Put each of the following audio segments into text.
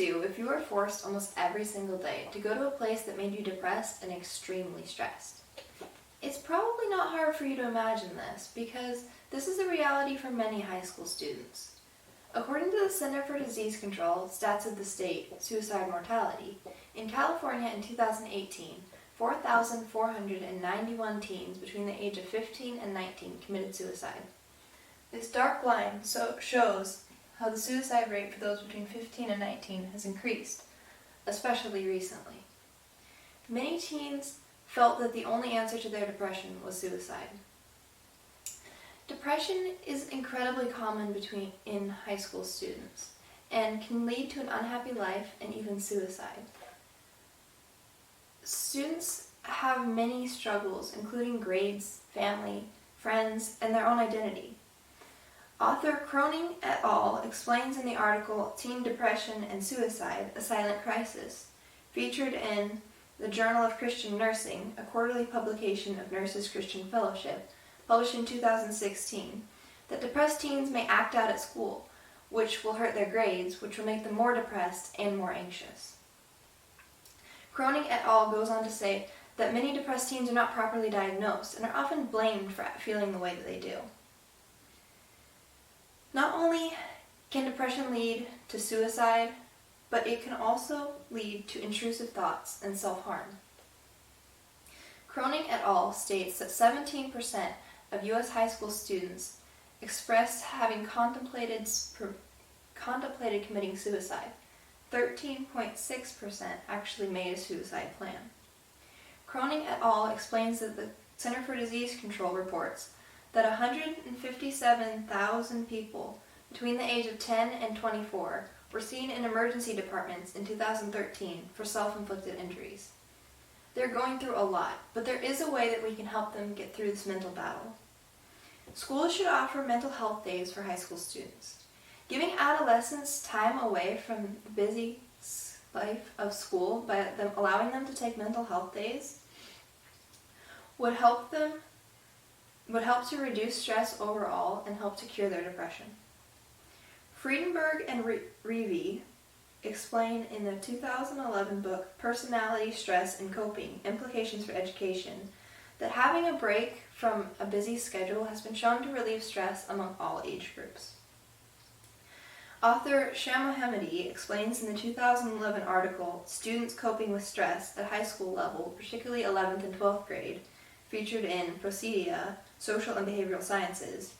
do if you were forced almost every single day to go to a place that made you depressed and extremely stressed? It's probably not hard for you to imagine this, because this is a reality for many high school students. According to the Center for Disease Control, Stats of the State, Suicide Mortality, in California in 2018, 4,491 teens between the age of 15 and 19 committed suicide. This dark line shows how the suicide rate for those between 15 and 19 has increased, especially recently. Many teens felt that the only answer to their depression was suicide. Depression is incredibly common in high school students and can lead to an unhappy life and even suicide. Students have many struggles, including grades, family, friends, and their own identity. Author Croning et al. Explains in the article Teen Depression and Suicide, A Silent Crisis, featured in the Journal of Christian Nursing, a quarterly publication of Nurses Christian Fellowship, published in 2016, that depressed teens may act out at school, which will hurt their grades, which will make them more depressed and more anxious. Croning et al. Goes on to say that many depressed teens are not properly diagnosed and are often blamed for feeling the way that they do. Not only can depression lead to suicide, but it can also lead to intrusive thoughts and self-harm. Croning et al. States that 17% of U.S. high school students expressed having contemplated committing suicide. 13.6% actually made a suicide plan. Croning et al. Explains that the Center for Disease Control reports that 157,000 people between the age of 10 and 24 were seen in emergency departments in 2013 for self-inflicted injuries. They're going through a lot, but there is a way that we can help them get through this mental battle. Schools should offer mental health days for high school students. Giving adolescents time away from the busy life of school by allowing them to take mental health days would help to reduce stress overall and help to cure their depression. Friedenberg and Reeve explain in the 2011 book Personality, Stress, and Coping: Implications for Education that having a break from a busy schedule has been shown to relieve stress among all age groups. Author Shamohamedi explains in the 2011 article Students Coping with Stress at High School Level, particularly 11th and 12th grade, featured in Procedia, Social and Behavioral Sciences,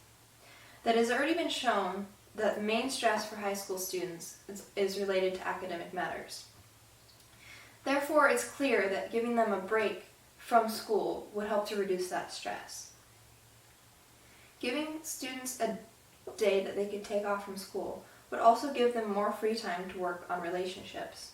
that it has already been shown that the main stress for high school students is related to academic matters. Therefore, it's clear that giving them a break from school would help to reduce that stress. Giving students a day that they could take off from school would also give them more free time to work on relationships.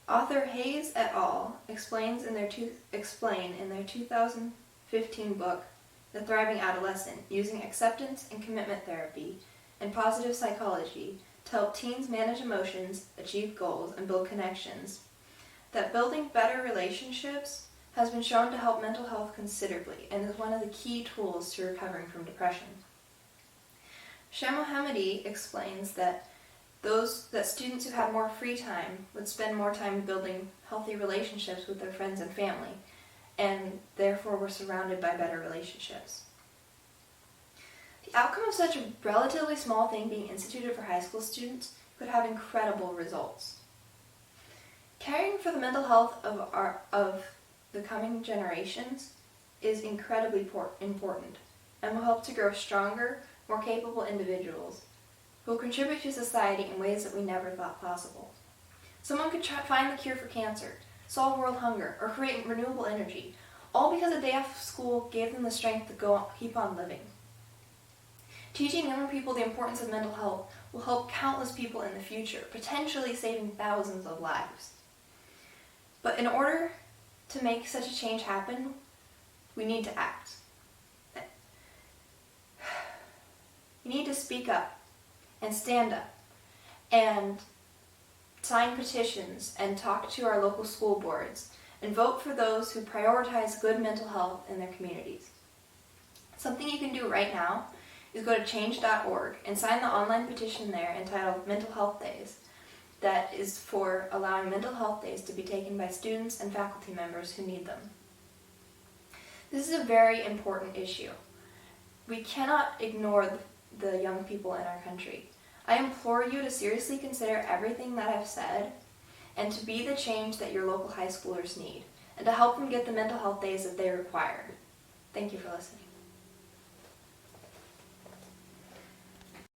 Author Hayes et al. Explain in their 2015 book, The Thriving Adolescent, using acceptance and commitment therapy and positive psychology to help teens manage emotions, achieve goals, and build connections, that building better relationships has been shown to help mental health considerably and is one of the key tools to recovering from depression. Shamohamedi explains that students who had more free time would spend more time building healthy relationships with their friends and family, and therefore were surrounded by better relationships. The outcome of such a relatively small thing being instituted for high school students could have incredible results. Caring for the mental health of the coming generations is incredibly important and will help to grow stronger, more capable individuals who will contribute to society in ways that we never thought possible. Someone could find the cure for cancer, solve world hunger, or create renewable energy, all because a day off school gave them the strength to keep on living. Teaching younger people the importance of mental health will help countless people in the future, potentially saving thousands of lives. But in order to make such a change happen, we need to act. We need to speak up and stand up and sign petitions and talk to our local school boards and vote for those who prioritize good mental health in their communities. Something you can do right now is go to change.org and sign the online petition there entitled Mental Health Days that is for allowing mental health days to be taken by students and faculty members who need them. This is a very important issue. We cannot ignore the young people in our country. I implore you to seriously consider everything that I've said and to be the change that your local high schoolers need, and to help them get the mental health days that they require. Thank you for listening.